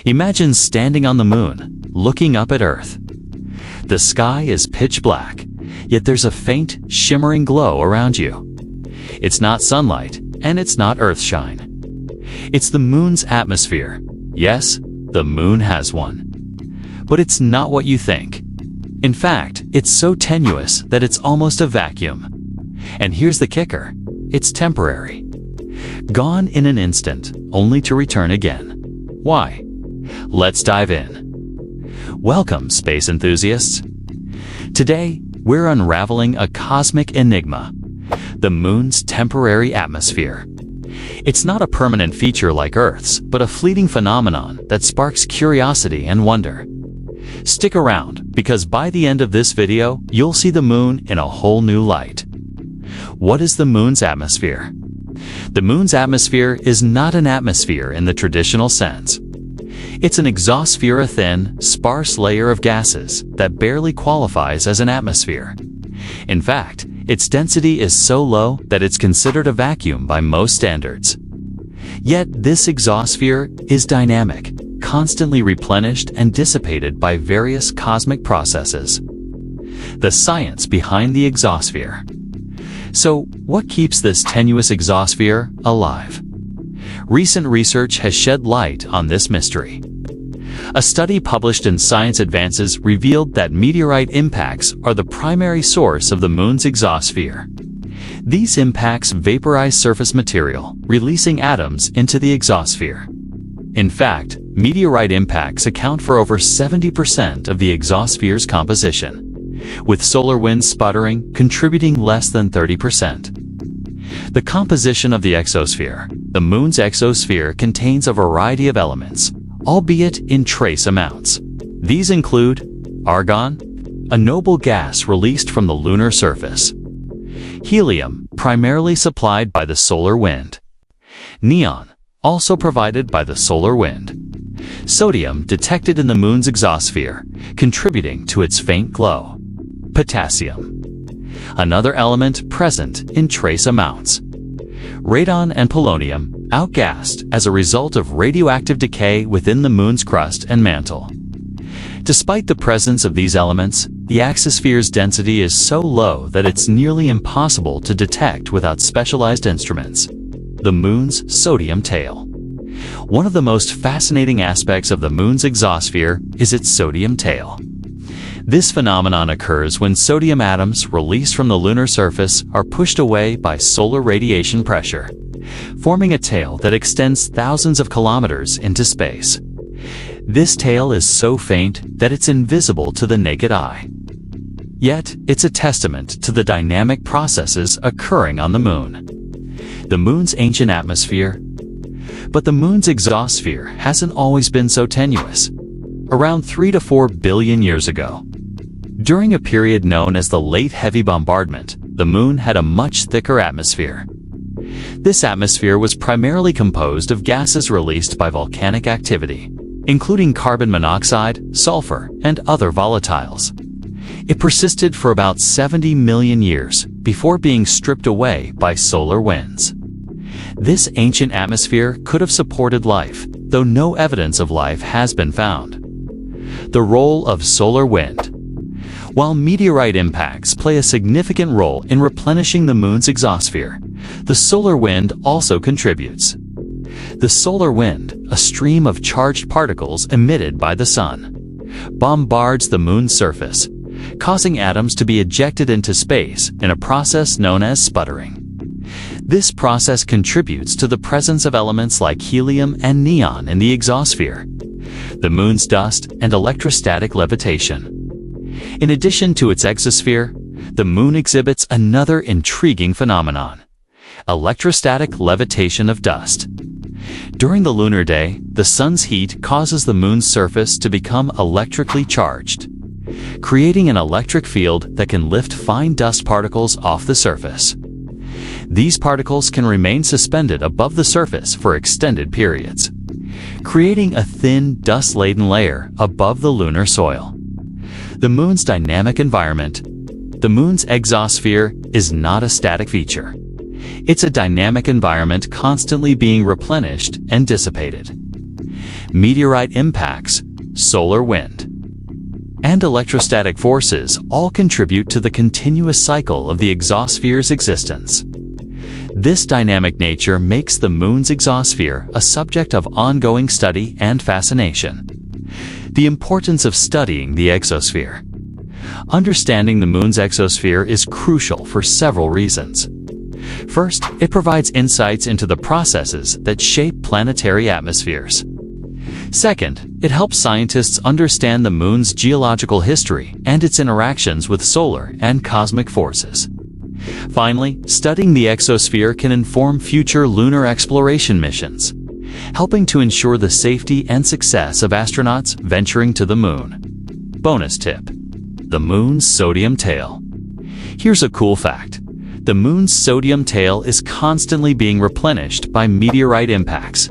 Imagine standing on the moon, looking up at Earth. The sky is pitch black, yet there's a faint, shimmering glow around you. It's not sunlight, and it's not Earthshine. It's the moon's atmosphere. Yes, the moon has one. But it's not what you think. In fact, it's so tenuous that it's almost a vacuum. And here's the kicker. It's temporary. Gone in an instant, only to return again. Why? Let's dive in. Welcome, space enthusiasts. Today, we're unraveling a cosmic enigma, the moon's temporary atmosphere. It's not a permanent feature like Earth's, but a fleeting phenomenon that sparks curiosity and wonder. Stick around, because by the end of this video, you'll see the moon in a whole new light. What is the moon's atmosphere? The moon's atmosphere is not an atmosphere in the traditional sense. It's an exosphere, a thin, sparse layer of gases that barely qualifies as an atmosphere. In fact, its density is so low that it's considered a vacuum by most standards. Yet this exosphere is dynamic, constantly replenished and dissipated by various cosmic processes. The science behind the exosphere. So, what keeps this tenuous exosphere alive? Recent research has shed light on this mystery. A study published in Science Advances revealed that meteorite impacts are the primary source of the moon's exosphere. These impacts vaporize surface material, releasing atoms into the exosphere. In fact, meteorite impacts account for over 70% of the exosphere's composition, with solar winds sputtering contributing less than 30%. The composition of the exosphere. The moon's exosphere contains a variety of elements, albeit in trace amounts. These include argon, a noble gas released from the lunar surface; helium, primarily supplied by the solar wind; neon, also provided by the solar wind; sodium, detected in the moon's exosphere, contributing to its faint glow; potassium, another element present in trace amounts; radon and polonium, outgassed as a result of radioactive decay within the moon's crust and mantle. Despite the presence of these elements, the exosphere's density is so low that it's nearly impossible to detect without specialized instruments. The moon's sodium tail. One of the most fascinating aspects of the moon's exosphere is its sodium tail. This phenomenon occurs when sodium atoms released from the lunar surface are pushed away by solar radiation pressure, forming a tail that extends thousands of kilometers into space. This tail is so faint that it's invisible to the naked eye. Yet, it's a testament to the dynamic processes occurring on the moon. The moon's ancient atmosphere. But the moon's exosphere hasn't always been so tenuous. Around 3 to 4 billion years ago, during a period known as the Late Heavy Bombardment, the moon had a much thicker atmosphere. This atmosphere was primarily composed of gases released by volcanic activity, including carbon monoxide, sulfur, and other volatiles. It persisted for about 70 million years before being stripped away by solar winds. This ancient atmosphere could have supported life, though no evidence of life has been found. The role of solar wind. While meteorite impacts play a significant role in replenishing the moon's exosphere, the solar wind also contributes. The solar wind, a stream of charged particles emitted by the sun, bombards the moon's surface, causing atoms to be ejected into space in a process known as sputtering. This process contributes to the presence of elements like helium and neon in the exosphere, the moon's dust, and electrostatic levitation. In addition to its exosphere, the moon exhibits another intriguing phenomenon: electrostatic levitation of dust. During the lunar day, the sun's heat causes the moon's surface to become electrically charged, creating an electric field that can lift fine dust particles off the surface. These particles can remain suspended above the surface for extended periods, creating a thin, dust-laden layer above the lunar soil. The moon's dynamic environment. The moon's exosphere is not a static feature. It's a dynamic environment constantly being replenished and dissipated. meteorite impacts, solar wind, and electrostatic forces all contribute to the continuous cycle of the exosphere's existence. This dynamic nature makes the Moon's exosphere a subject of ongoing study and fascination. The importance of studying the exosphere. Understanding the Moon's exosphere is crucial for several reasons. First, it provides insights into the processes that shape planetary atmospheres. Second, it helps scientists understand the Moon's geological history and its interactions with solar and cosmic forces. Finally, studying the exosphere can inform future lunar exploration missions, helping to ensure the safety and success of astronauts venturing to the Moon. Bonus tip: the Moon's sodium tail. Here's a cool fact. The Moon's sodium tail is constantly being replenished by meteorite impacts.